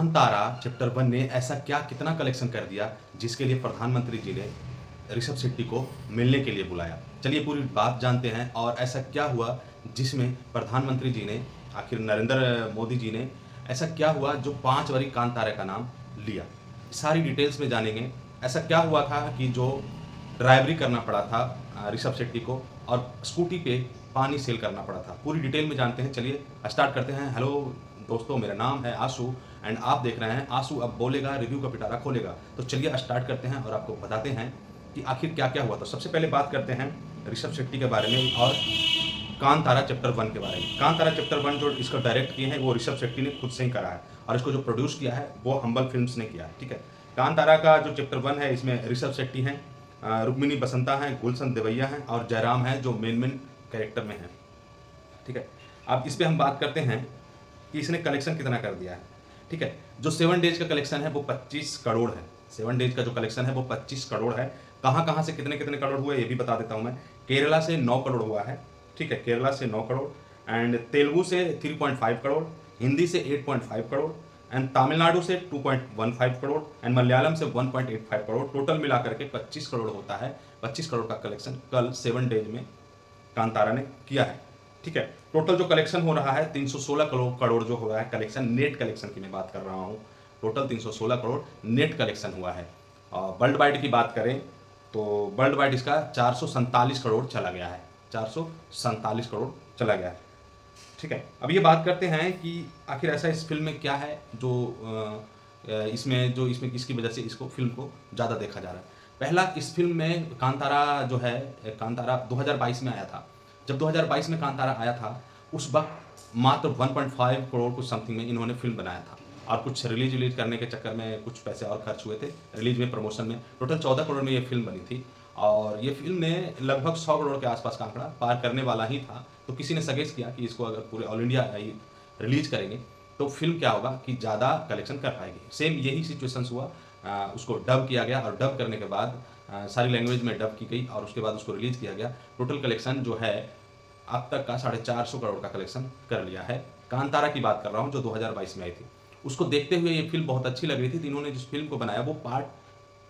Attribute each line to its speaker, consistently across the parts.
Speaker 1: Kantara chapter 1 ने ऐसा क्या कितना कलेक्शन कर दिया जिसके लिए प्रधानमंत्री जी ने ऋषभ शेट्टी को मिलने के लिए बुलाया। चलिए पूरी बात जानते हैं और ऐसा क्या हुआ जिसमें प्रधानमंत्री जी ने आखिर नरेंद्र मोदी जी ने ऐसा क्या हुआ जो 5 बारी कांतारा का नाम लिया। सारी डिटेल्स में जानेंगे। ऐसा क्या हुआ था कि जो ड्राइवरी करना पड़ा था ऋषभ शेट्टी को और स्कूटी पे पानी सेल करना पड़ा था। पूरी डिटेल में जानते हैं। चलिए स्टार्ट करते हैं। हेलो दोस्तों, मेरा नाम है आशु एंड आप देख रहे हैं आशु अब बोलेगा, रिव्यू का पिटारा खोलेगा। तो चलिए स्टार्ट करते हैं और आपको बताते हैं कि आखिर क्या क्या हुआ। तो सबसे पहले बात करते हैं ऋषभ शेट्टी के बारे में और कांतारा चैप्टर 1 के बारे में। कांतारा चैप्टर 1 जो इसका डायरेक्ट किए हैं वो ऋषभ शेट्टी ने खुद से ही करा है और इसको जो प्रोड्यूस किया है वो हम्बल फिल्म्स ने किया है। ठीक है, कांतारा का जो चैप्टर 1 है इसमें ऋषभ शेट्टी हैं, रुक्मिणी बसंता हैं, गुलशन देवैया हैं और जयराम हैं जो मेन कैरेक्टर में हैं। ठीक है, अब इस पर हम बात करते हैं कि इसने कलेक्शन कितना कर दिया है। ठीक है, जो 7 डेज का कलेक्शन है वो 25 करोड़ है। 7 डेज का जो कलेक्शन है वो 25 करोड़ है। कहाँ से कितने कितने करोड़ हुए ये भी बता देता हूँ मैं। केरला से 9 करोड़ हुआ है। ठीक है, केरला से 9 करोड़ एंड तेलुगु से 3.5 करोड़, हिंदी से 8.5 करोड़ एंड तमिलनाडु से 2.15 करोड़ एंड मलयालम से 1.85 करोड़। टोटल मिला करके 25 करोड़ होता है। 25 करोड़ का कलेक्शन कल 7 डेज में कांतारा ने किया है। ठीक है, टोटल जो कलेक्शन हो रहा है 316 करोड़ जो हो रहा है कलेक्शन, नेट कलेक्शन की मैं बात कर रहा हूँ। टोटल 316 करोड़ नेट कलेक्शन हुआ है। वर्ल्ड वाइड की बात करें तो वर्ल्ड वाइड इसका 447 करोड़ चला गया है। 447 करोड़ चला गया है। ठीक है, अब ये बात करते हैं कि आखिर ऐसा इस फिल्म में क्या है जो इसमें किसकी वजह से इसको फिल्म को ज़्यादा देखा जा रहा है। पहला, इस फिल्म में कांतारा जो है, कांतारा 2022 में आया था। जब 2022 में कांतारा आया था उस वक्त मात्र 1.5 करोड़ कुछ समथिंग में इन्होंने फिल्म बनाया था और कुछ रिलीज करने के चक्कर में कुछ पैसे और खर्च हुए थे रिलीज में, प्रमोशन में। टोटल 14 करोड़ में ये फिल्म बनी थी और ये फिल्म ने लगभग 100 करोड़ के आसपास का आंकड़ा पार करने वाला ही था। तो किसी ने सजेस्ट किया कि इसको अगर पूरे ऑल इंडिया रिलीज करेंगे तो फिल्म क्या होगा कि ज़्यादा कलेक्शन कर पाएगी। सेम यही सिचुएशंस हुआ। उसको डब किया गया और डब करने के बाद सारी लैंग्वेज में डब की गई और उसके बाद उसको रिलीज किया गया। टोटल कलेक्शन जो है अब तक का 450 करोड़ का कलेक्शन कर लिया है। कांतारा की बात कर रहा हूँ जो 2022 में आई थी। उसको देखते हुए ये फिल्म बहुत अच्छी लग रही थी तो इन्होंने जिस फिल्म को बनाया वो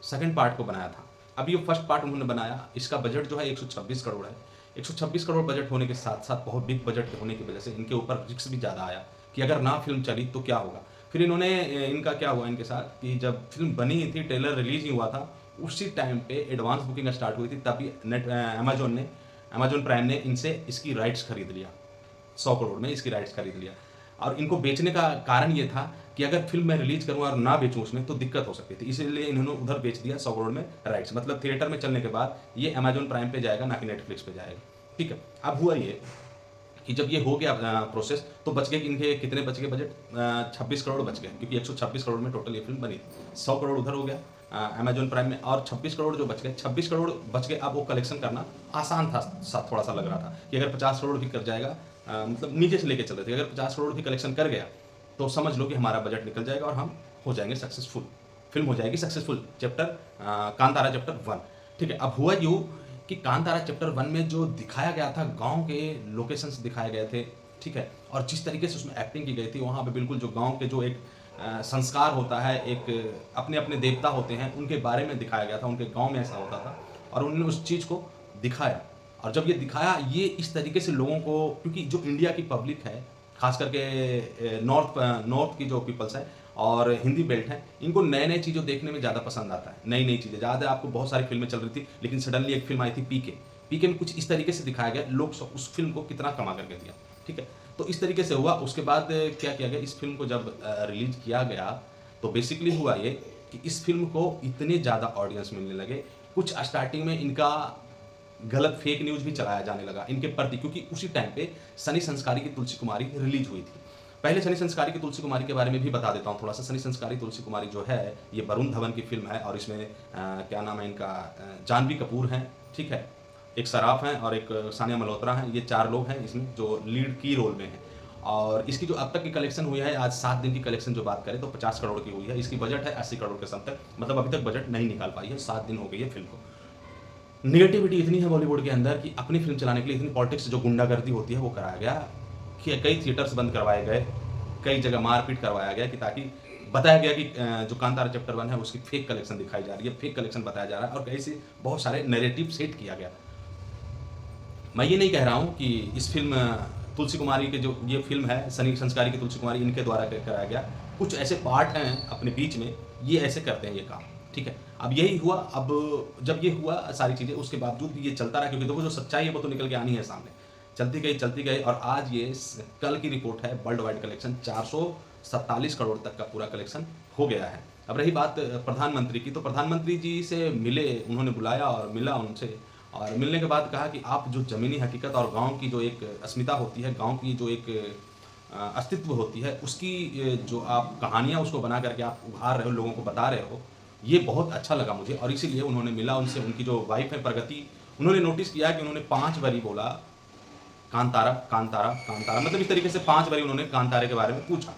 Speaker 1: सेकंड पार्ट को बनाया था। अब ये फर्स्ट पार्ट उन्होंने बनाया। इसका बजट जो है 126 करोड़ है। 126 करोड़ बजट होने के साथ साथ बहुत बिग बजट होने की वजह से इनके ऊपर रिस्क भी ज़्यादा आया कि अगर ना फिल्म चली तो क्या होगा। फिर इनका क्या हुआ इनके साथ कि जब फिल्म बनी ही थी, ट्रेलर रिलीज ही हुआ था, उसी टाइम पे एडवांस बुकिंग स्टार्ट हुई थी। तभी अमेजोन प्राइम ने इनसे इसकी राइट्स खरीद लिया। 100 करोड़ में इसकी राइट्स खरीद लिया और इनको बेचने का कारण ये था कि अगर फिल्म मैं रिलीज करूँ और ना बेचूँ उसमें तो दिक्कत हो सकती थी, इसलिए इन्होंने उधर बेच दिया 100 करोड़ में राइट्स। मतलब थिएटर में चलने के बाद ये अमेजोन प्राइम पे जाएगा, ना कि नेटफ्लिक्स पे जाएगा। ठीक है, अब हुआ ये कि जब ये हो गया प्रोसेस तो बच गए इनके कितने बच गए बजट, 26 करोड़ बच गए क्योंकि 126 करोड़ में टोटल ये फिल्म बनी थी। 100 करोड़ उधर हो गया अमेजोन प्राइम में और 26 करोड़ जो बच गए, 26 करोड़ बच गए। अब वो कलेक्शन करना आसान था, थोड़ा सा लग रहा था कि अगर 50 करोड़ भी कर जाएगा, मतलब नीचे से लेके चल रहे थे, अगर 50 करोड़ भी कलेक्शन कर गया तो समझ लो कि हमारा बजट निकल जाएगा और हम हो जाएंगे सक्सेसफुल, फिल्म हो जाएगी सक्सेसफुल। कांतारा चैप्टर 1। ठीक है, अब हुआ यूँ कि कांतारा चैप्टर 1 में जो दिखाया गया था, गांव के लोकेशंस दिखाए गए थे। ठीक है, और जिस तरीके से उसमें एक्टिंग की गई थी वहाँ पे बिल्कुल जो गांव के जो एक संस्कार होता है, एक अपने अपने देवता होते हैं, उनके बारे में दिखाया गया था। उनके गांव में ऐसा होता था और उन्होंने उस चीज़ को दिखाया। और जब ये दिखाया ये इस तरीके से लोगों को, क्योंकि जो इंडिया की पब्लिक है, खास करके नॉर्थ की जो पीपल्स है और हिंदी बेल्ट है, इनको नए नए चीज़ों देखने में ज़्यादा पसंद आता है। नई नई चीज़ें ज़्यादा, आपको बहुत सारी फिल्में चल रही थी लेकिन सडनली एक फिल्म आई थी पीके में कुछ इस तरीके से दिखाया गया, लोग उस फिल्म को कितना कमा करके दिया। ठीक है, तो इस तरीके से हुआ। उसके बाद क्या किया गया, इस फिल्म को जब रिलीज किया गया तो बेसिकली हुआ ये कि इस फिल्म को इतने ज़्यादा ऑडियंस मिलने लगे। कुछ स्टार्टिंग में इनका गलत फेक न्यूज़ भी चलाया जाने लगा इनके प्रति, क्योंकि उसी टाइम पे सनी संस्कारी की तुलसी कुमारी रिलीज हुई थी। पहले सनी संस्कारी की तुलसी कुमारी के बारे में भी बता देता हूँ थोड़ा सा। सनी संस्कारी तुलसी कुमारी जो है ये वरुण धवन की फिल्म है और इसमें क्या नाम है इनका, जानवी कपूर हैं। ठीक है, एक सराफ हैं और एक सानिया मल्होत्रा हैं। ये 4 लोग हैं इसमें जो लीड की रोल में हैं। और इसकी जो अब तक की कलेक्शन हुई है, आज 7 दिन की कलेक्शन जो बात करें तो 50 करोड़ की हुई है। इसकी बजट है 80 करोड़ के समतक, मतलब अभी तक बजट नहीं निकाल पाई है। 7 दिन हो गई है फिल्म को। निगेटिविटी इतनी है बॉलीवुड के अंदर कि अपनी फिल्म चलाने के लिए इतनी पॉलिटिक्स, जो गुंडागर्दी होती है वो कराया गया कि कई थिएटर्स बंद करवाए गए, कई जगह मारपीट करवाया गया कि ताकि बताया गया कि जो कांतारा चैप्टर 1 है उसकी फेक कलेक्शन दिखाई जा रही है, फेक कलेक्शन बताया जा रहा है और कहीं से बहुत सारे नैरेटिव सेट किया गया। मैं ये नहीं कह रहा हूँ कि इस फ़िल्म तुलसी कुमारी के जो ये फ़िल्म है, सनी संस्कारी की तुलसी कुमारी इनके द्वारा कराया गया। कुछ ऐसे पार्ट हैं अपने बीच में, ये ऐसे करते हैं ये काम, ठीक है। अब यही हुआ, अब जब ये हुआ सारी चीज़ें, उसके बावजूद भी ये चलता रहा, क्योंकि देखो जो सच्चाई है वो तो निकल के आनी है सामने। चलती गई और आज ये कल की रिपोर्ट है, वर्ल्ड वाइड कलेक्शन 447 करोड़ तक का पूरा कलेक्शन हो गया है। अब रही बात प्रधानमंत्री की, तो प्रधानमंत्री जी से मिले, उन्होंने बुलाया और मिला उनसे, और मिलने के बाद कहा कि आप जो ज़मीनी हकीकत और गाँव की जो एक अस्मिता होती है, गाँव की जो एक अस्तित्व होती है, उसकी जो आप कहानियाँ उसको बना करके आप उभार रहे हो, लोगों को बता रहे हो, ये बहुत अच्छा लगा मुझे। और इसीलिए उन्होंने मिला उनसे, उनकी जो वाइफ़ है प्रगति, उन्होंने नोटिस किया कि उन्होंने 5 बारी बोला कांतारा, कांतारा, कांतारा, मतलब इस तरीके से 5 बारी उन्होंने कांतारे के बारे में पूछा,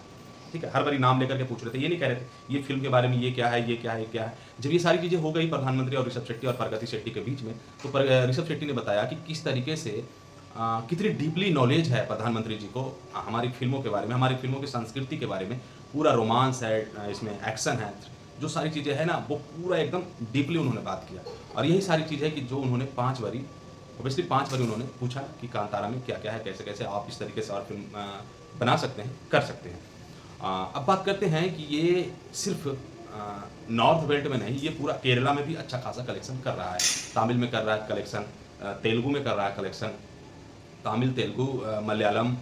Speaker 1: ठीक है? हर बारी नाम लेकर के पूछ रहे थे, ये नहीं कह रहे थे ये फ़िल्म के बारे में ये क्या है, ये क्या है, ये क्या है। जब ये सारी चीज़ें हो गई प्रधानमंत्री और ऋषभ शेट्टी और प्रगति शेट्टी के बीच में, तो ऋषभ शेट्टी ने बताया कि किस तरीके से कितनी डीपली नॉलेज है प्रधानमंत्री जी को हमारी फ़िल्मों के बारे में, हमारी फ़िल्मों की संस्कृति के बारे में। पूरा रोमांस है, इसमें एक्शन है, जो सारी चीज़ें हैं ना, वो पूरा एकदम डीपली उन्होंने बात किया। और यही सारी चीज़ है कि जो उन्होंने 5 बारी, ऑब्वियसली 5 बारी उन्होंने पूछा कि कांतारा में क्या-क्या है, कैसे-कैसे आप इस तरीके से और फ़िल्म बना सकते हैं, कर सकते हैं। अब बात करते हैं कि ये सिर्फ़ नॉर्थ बेल्ट में नहीं, ये पूरा केरला में भी अच्छा खासा कलेक्शन कर रहा है। तमिल में कर रहा है कलेक्शन, तेलुगु में कर रहा है कलेक्शन, तमिल, तेलुगु, मलयालम,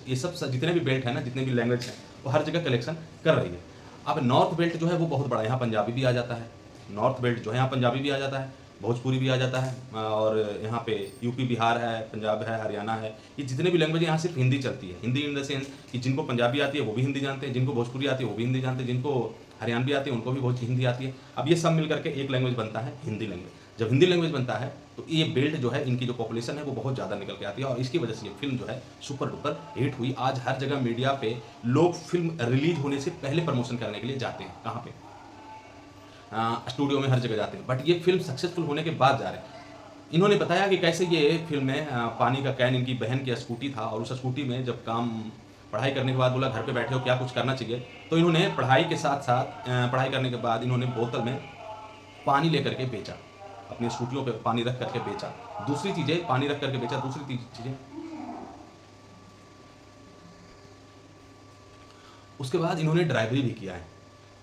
Speaker 1: ये सब जितने भी बेल्ट हैं ना, जितने भी लैंग्वेज हैं, वो हर जगह कलेक्शन कर रही है। अब नॉर्थ बेल्ट जो है वो बहुत बड़ा है, यहाँ पंजाबी भी आ जाता है। नॉर्थ बेल्ट जो है यहाँ पंजाबी भी आ जाता है, भोजपुरी भी आ जाता है, और यहाँ पे यूपी, बिहार है, पंजाब है, हरियाणा है। ये जितने भी लैंग्वेज हैं यहाँ सिर्फ हिंदी चलती है। हिंदी इन द सेंस कि जिनको पंजाबी आती है वो भी हिंदी जानते हैं, जिनको भोजपुरी आती है वो भी हिंदी जानते हैं, जिनको हरियाणवी आती है उनको भी बहुत हिंदी आती है। अब ये सब मिल करके एक लैंग्वेज बनता है हिंदी लैंग्वेज। जब हिंदी लैंग्वेज बनता है तो ये बेल्ट जो है, इनकी जो पॉपुलेशन है वो बहुत ज़्यादा निकल के आती है, और इसकी वजह से ये फ़िल्म जो है सुपर डुपर हिट हुई। आज हर जगह मीडिया पे लोग फ़िल्म रिलीज़ होने से पहले प्रमोशन करने के लिए जाते हैं। कहाँ पे? स्टूडियो में, हर जगह जाते हैं। बट ये फ़िल्म सक्सेसफुल होने के बाद जा रहे हैं। इन्होंने बताया कि कैसे ये फ़िल्म में पानी का कैन इनकी बहन की स्कूटी था, और उस स्कूटी में जब पढ़ाई करने के बाद बोला घर पे बैठे हो क्या कुछ करना चाहिए, तो इन्होंने पढ़ाई के साथ-साथ पढ़ाई करने के बाद इन्होंने बोतल में पानी लेकर के बेचा। अपनी स्कूटियों पे पानी रख करके बेचा। दूसरी चीज़ें पानी रख करके बेचा, दूसरी चीज़ें, उसके बाद इन्होंने ड्राइवरी भी किया है।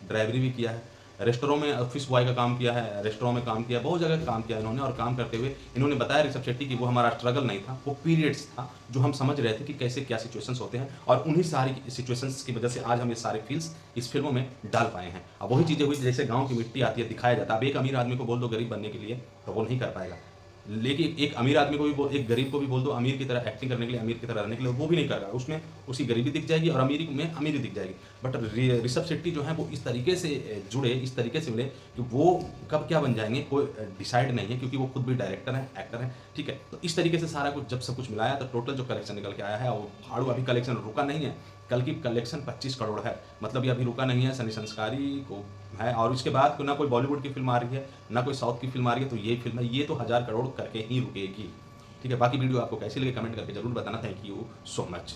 Speaker 1: ड्राइवरी भी किया है, रेस्टोरेंट में ऑफिस बॉय का काम किया है, रेस्टोरेंट में काम किया, बहुत जगह काम किया इन्होंने। और काम करते हुए इन्होंने बताया ऋषभ शेट्टी कि वो हमारा स्ट्रगल नहीं था, वो पीरियड्स था जो हम समझ रहे थे कि कैसे क्या सिचुएशंस होते हैं, और उन्हीं सारी सिचुएशंस की वजह से आज हम ये सारे फील्स इस फिल्मों में डाल पाए हैं। अब वही चीज़ें हुई जैसे गाँव की मिट्टी आती है, दिखाया जाता है। अब एक अमीर आदमी को बोल दो गरीब बनने के लिए तो वो नहीं कर पाएगा, लेकिन एक अमीर आदमी को भी एक गरीब को भी बोल दो अमीर की तरह एक्टिंग करने के लिए, अमीर की तरह रहने के लिए, वो भी नहीं करेगा। उसमें उसकी गरीबी दिख जाएगी और अमीरी में अमीरी दिख जाएगी। बट ऋषभ शेट्टी जो हैं वो इस तरीके से जुड़े, इस तरीके से मिले कि वो कब क्या बन जाएँगे कोई डिसाइड नहीं है, क्योंकि वो खुद भी डायरेक्टर हैं, एक्टर हैं, ठीक है। तो इस तरीके से सारा कुछ जब सब कुछ मिलाया तो टोटल जो कलेक्शन निकल के आया है, वो फाड़ू अभी कलेक्शन रुका नहीं है। कल की कलेक्शन 25 करोड़ है, मतलब ये अभी रुका नहीं है, सनी संस्कारी को है। और इसके बाद ना कोई बॉलीवुड की फ़िल्म आ रही है, ना कोई साउथ की फ़िल्म आ रही है, तो ये फ़िल्म है, ये तो 1000 करोड़ करके ही रुकेगी, ठीक है। बाकी वीडियो आपको कैसी लगी कमेंट करके ज़रूर बताना। Thank you so much.